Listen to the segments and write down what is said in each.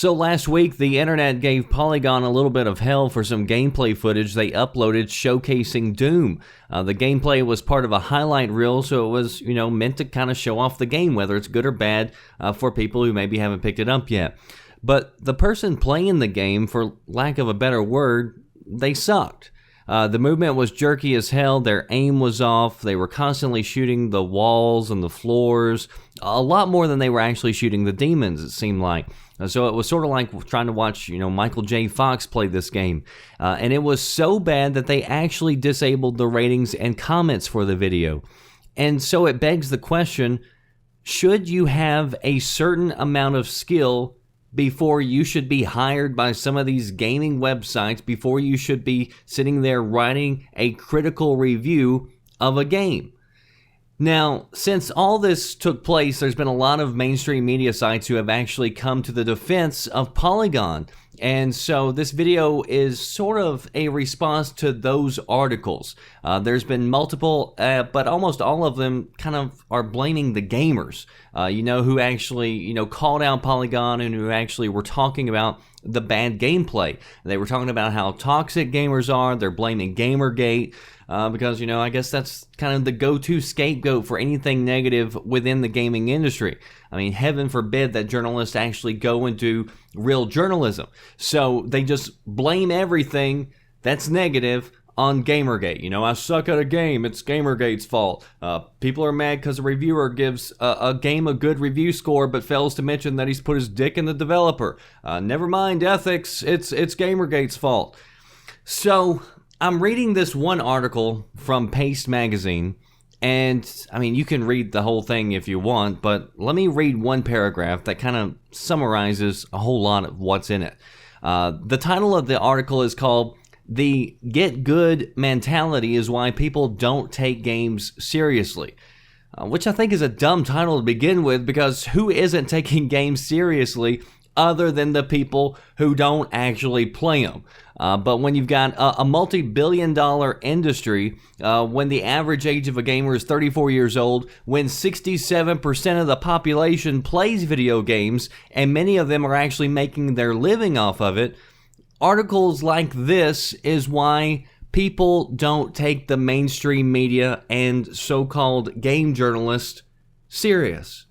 So last week, the internet gave Polygon a little bit of hell for some gameplay footage they uploaded showcasing Doom. The gameplay was part of a highlight reel, so it was, meant to kind of show off the game, whether it's good or bad, for people who maybe haven't picked it up yet. But the person playing the game, for lack of a better word, they sucked. The movement was jerky as hell, their aim was off, they were constantly shooting the walls and the floors, a lot more than they were actually shooting the demons, it seemed like. So it was sort of like trying to watch, Michael J. Fox play this game. And it was so bad that they actually disabled the ratings and comments for the video. And so it begs the question, should you have a certain amount of skill before you should be hired by some of these gaming websites, before you should be sitting there writing a critical review of a game? Now, since all this took place, there's been a lot of mainstream media sites who have actually come to the defense of Polygon. And so this video is sort of a response to those articles. There's been multiple, but almost all of them kind of are blaming the gamers, who actually, called out Polygon and who actually were talking about the bad gameplay. They were talking about how toxic gamers are. They're blaming Gamergate. Because, I guess that's kind of the go-to scapegoat for anything negative within the gaming industry. I mean, heaven forbid that journalists actually go and do real journalism. So they just blame everything that's negative on Gamergate. I suck at a game, it's Gamergate's fault. People are mad because a reviewer gives a game a good review score but fails to mention that he's put his dick in the developer. Never mind ethics, it's Gamergate's fault. So I'm reading this one article from Paste Magazine, and you can read the whole thing if you want, but let me read one paragraph that kind of summarizes a whole lot of what's in it. The title of the article is called "The Get Good Mentality is Why People Don't Take Games Seriously," which I think is a dumb title to begin with, because who isn't taking games seriously other than the people who don't actually play them? But when you've got a multi-billion-dollar industry, when the average age of a gamer is 34 years old, when 67% of the population plays video games, and many of them are actually making their living off of it, articles like this is why people don't take the mainstream media and so-called game journalists serious.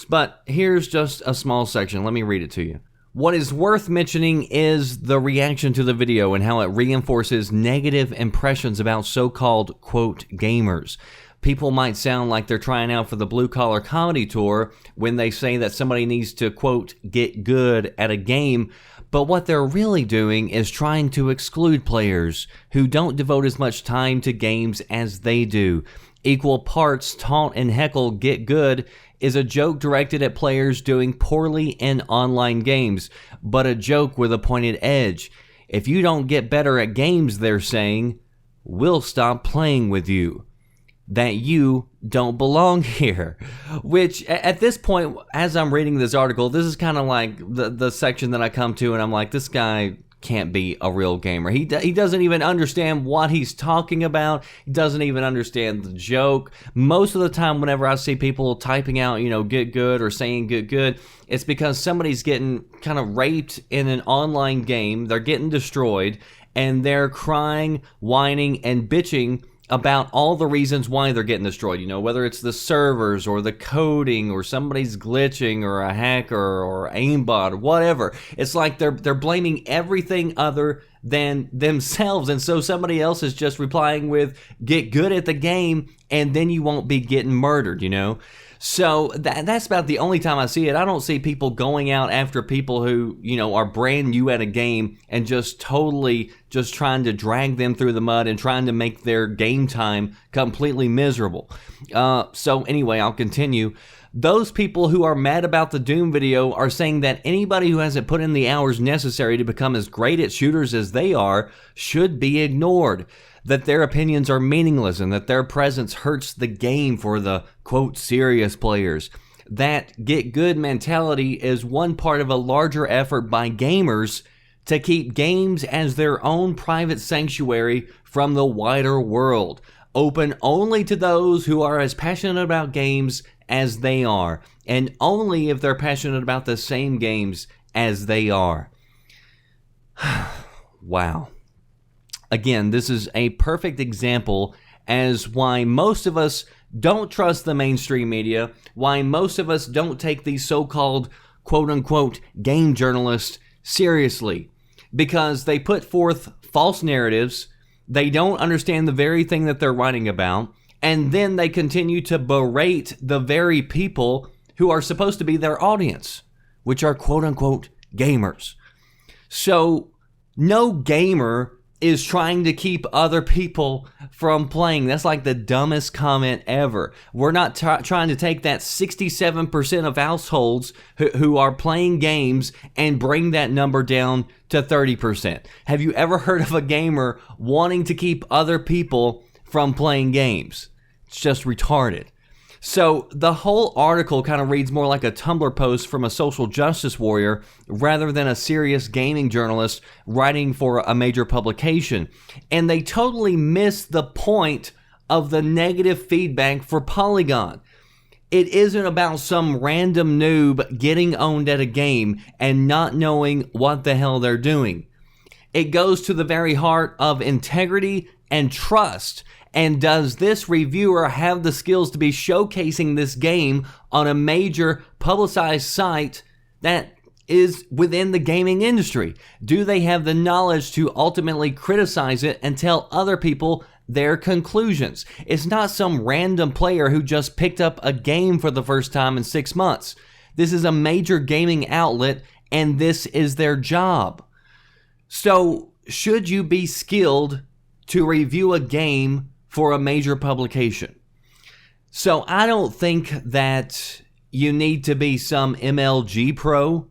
But here's just a small section. Let me read it to you. What is worth mentioning is the reaction to the video and how it reinforces negative impressions about so-called, quote, gamers. People might sound like they're trying out for the blue-collar comedy tour when they say that somebody needs to, quote, get good at a game, but what they're really doing is trying to exclude players who don't devote as much time to games as they do. Equal parts taunt and heckle get good is a joke directed at players doing poorly in online games, but a joke with a pointed edge. If you don't get better at games, they're saying, we'll stop playing with you. That you don't belong here. Which, at this point, as I'm reading this article, this is kind of like the section that I come to and I'm like, this guy can't be a real gamer. He doesn't even understand what he's talking about. He doesn't even understand the joke. Most of the time, whenever I see people typing out, get good or saying get good, it's because somebody's getting kind of raped in an online game. They're getting destroyed and they're crying, whining, and bitching about all the reasons why they're getting destroyed, whether it's the servers or the coding or somebody's glitching or a hacker or aimbot or whatever. It's like they're blaming everything other than themselves, and so somebody else is just replying with, get good at the game, and then you won't be getting murdered, So that's about the only time I see it. I don't see people going out after people who, are brand new at a game and just totally just trying to drag them through the mud and trying to make their game time completely miserable. So anyway, I'll continue. Those people who are mad about the Doom video are saying that anybody who hasn't put in the hours necessary to become as great at shooters as they are should be ignored. That their opinions are meaningless and that their presence hurts the game for the, quote, serious players. That get good mentality is one part of a larger effort by gamers to keep games as their own private sanctuary from the wider world, open only to those who are as passionate about games as they are, and only if they're passionate about the same games as they are. Wow. Again, this is a perfect example as why most of us don't trust the mainstream media, why most of us don't take these so-called quote-unquote game journalists seriously, because they put forth false narratives, they don't understand the very thing that they're writing about, and then they continue to berate the very people who are supposed to be their audience, which are quote-unquote gamers. So no gamer is trying to keep other people from playing. That's like the dumbest comment ever. We're not trying to take that 67% of households who are playing games and bring that number down to 30%. Have you ever heard of a gamer wanting to keep other people from playing games? It's just retarded. So the whole article kind of reads more like a Tumblr post from a social justice warrior rather than a serious gaming journalist writing for a major publication. And they totally miss the point of the negative feedback for Polygon. It isn't about some random noob getting owned at a game and not knowing what the hell they're doing. It goes to the very heart of integrity and trust. And does this reviewer have the skills to be showcasing this game on a major publicized site that is within the gaming industry? Do they have the knowledge to ultimately criticize it and tell other people their conclusions? It's not some random player who just picked up a game for the first time in 6 months. This is a major gaming outlet, and this is their job. So, should you be skilled to review a game for a major publication? So I don't think that you need to be some MLG pro,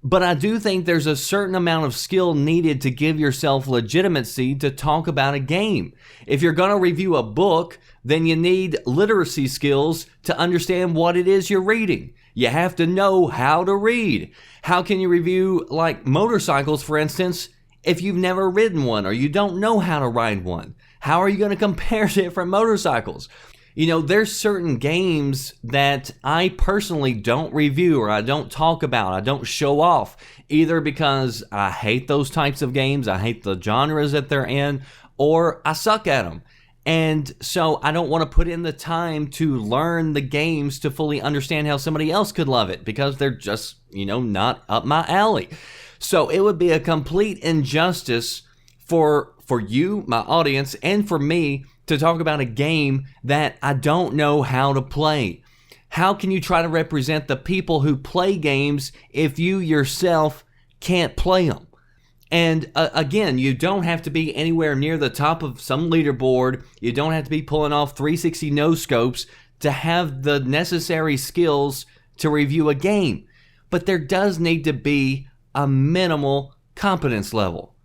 but I do think there's a certain amount of skill needed to give yourself legitimacy to talk about a game. If you're going to review a book, then you need literacy skills to understand what it is you're reading. You have to know how to read. How can you review like motorcycles, for instance, if you've never ridden one or you don't know how to ride one? How are you going to compare different motorcycles? You know, there's certain games that I personally don't review or I don't talk about, I don't show off, either because I hate those types of games, I hate the genres that they're in, or I suck at them. And so I don't want to put in the time to learn the games to fully understand how somebody else could love it because they're just, not up my alley. So it would be a complete injustice for you, my audience, and for me to talk about a game that I don't know how to play. How can you try to represent the people who play games if you yourself can't play them? And again, you don't have to be anywhere near the top of some leaderboard. You don't have to be pulling off 360 no-scopes to have the necessary skills to review a game. But there does need to be a minimal competence level.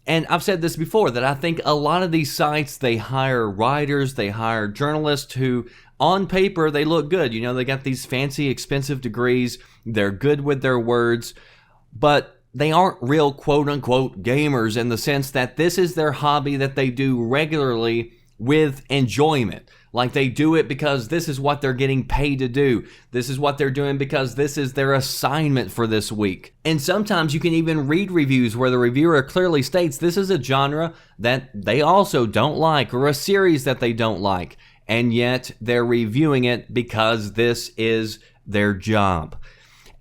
And I've said this before, that I think a lot of these sites, they hire writers, they hire journalists who, on paper, they look good. They got these fancy, expensive degrees. They're good with their words. But they aren't real quote-unquote gamers in the sense that this is their hobby that they do regularly with enjoyment. Like they do it because this is what they're getting paid to do. This is what they're doing because this is their assignment for this week. And sometimes you can even read reviews where the reviewer clearly states this is a genre that they also don't like or a series that they don't like. And yet they're reviewing it because this is their job.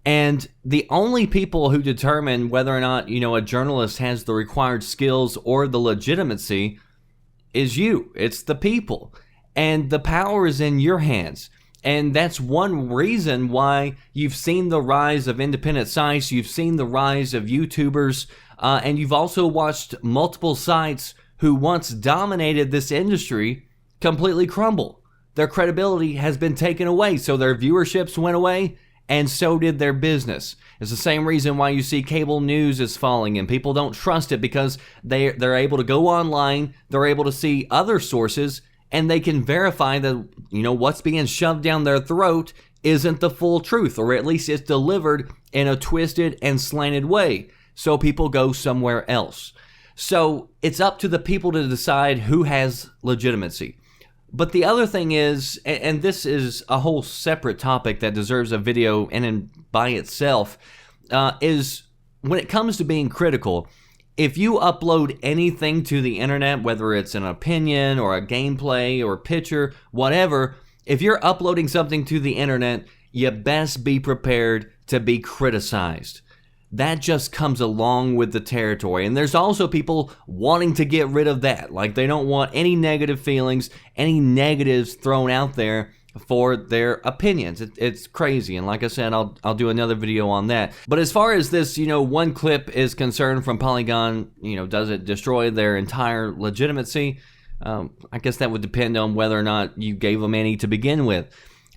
And the only people who determine whether or not, a journalist has the required skills or the legitimacy is you. It's the people. And the power is in your hands. And that's one reason why you've seen the rise of independent sites, you've seen the rise of YouTubers, and you've also watched multiple sites who once dominated this industry completely crumble. Their credibility has been taken away, so their viewerships went away, and so did their business. It's the same reason why you see cable news is falling and people don't trust it, because they're able to go online, they're able to see other sources, and they can verify that, what's being shoved down their throat isn't the full truth, or at least it's delivered in a twisted and slanted way. So people go somewhere else. So it's up to the people to decide who has legitimacy. But the other thing is, and this is a whole separate topic that deserves a video in and by itself, is when it comes to being critical, if you upload anything to the internet, whether it's an opinion or a gameplay or a picture, whatever, if you're uploading something to the internet, you best be prepared to be criticized. That just comes along with the territory. And there's also people wanting to get rid of that. Like, they don't want any negative feelings, any negatives thrown out there for their opinions. It's crazy. And like I said, I'll do another video on that. But as far as this, one clip is concerned from Polygon, does it destroy their entire legitimacy? I guess that would depend on whether or not you gave them any to begin with.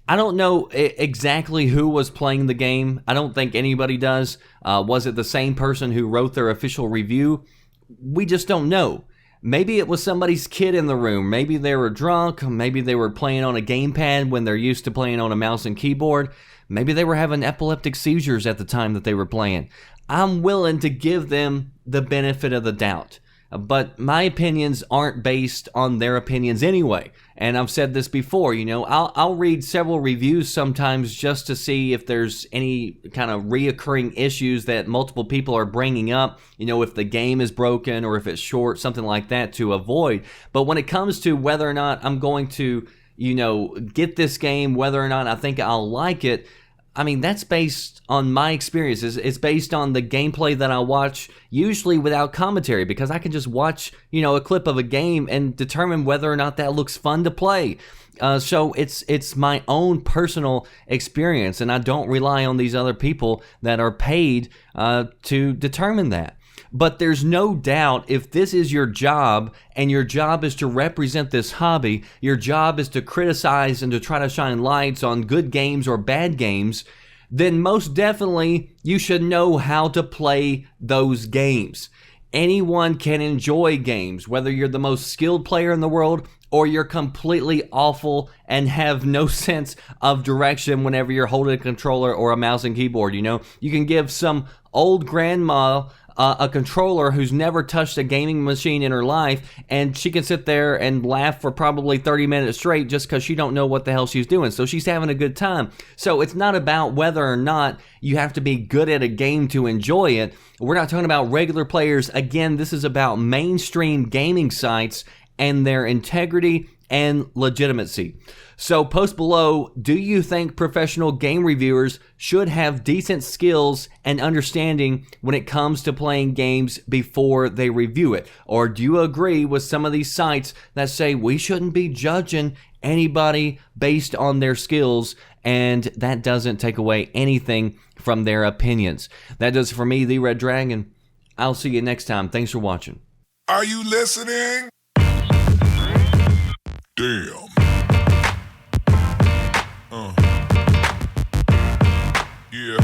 I don't know exactly who was playing the game. I don't think anybody does. Was it the same person who wrote their official review? We just don't know. Maybe it was somebody's kid in the room. Maybe they were drunk. Maybe they were playing on a gamepad when they're used to playing on a mouse and keyboard. Maybe they were having epileptic seizures at the time that they were playing. I'm willing to give them the benefit of the doubt. But my opinions aren't based on their opinions anyway. And I've said this before, I'll read several reviews sometimes just to see if there's any kind of reoccurring issues that multiple people are bringing up, if the game is broken or if it's short, something like that to avoid. But when it comes to whether or not I'm going to, get this game, whether or not I think I'll like it, I mean, that's based on my experiences. It's based on the gameplay that I watch, usually without commentary, because I can just watch, a clip of a game and determine whether or not that looks fun to play. So it's my own personal experience, and I don't rely on these other people that are paid to determine that. But there's no doubt, if this is your job and your job is to represent this hobby, your job is to criticize and to try to shine lights on good games or bad games, then most definitely you should know how to play those games. Anyone can enjoy games, whether you're the most skilled player in the world or you're completely awful and have no sense of direction whenever you're holding a controller or a mouse and keyboard. You can give some old grandma a controller who's never touched a gaming machine in her life, and she can sit there and laugh for probably 30 minutes straight just because she don't know what the hell she's doing. So she's having a good time. So it's not about whether or not you have to be good at a game to enjoy it. We're not talking about regular players. Again, this is about mainstream gaming sites and their integrity and legitimacy. So post below, do you think professional game reviewers should have decent skills and understanding when it comes to playing games before they review it? Or do you agree with some of these sites that say we shouldn't be judging anybody based on their skills, and that doesn't take away anything from their opinions? That does it for me, The Red Dragon. I'll see you next time. Thanks for watching. Are you listening? Damn. Yeah.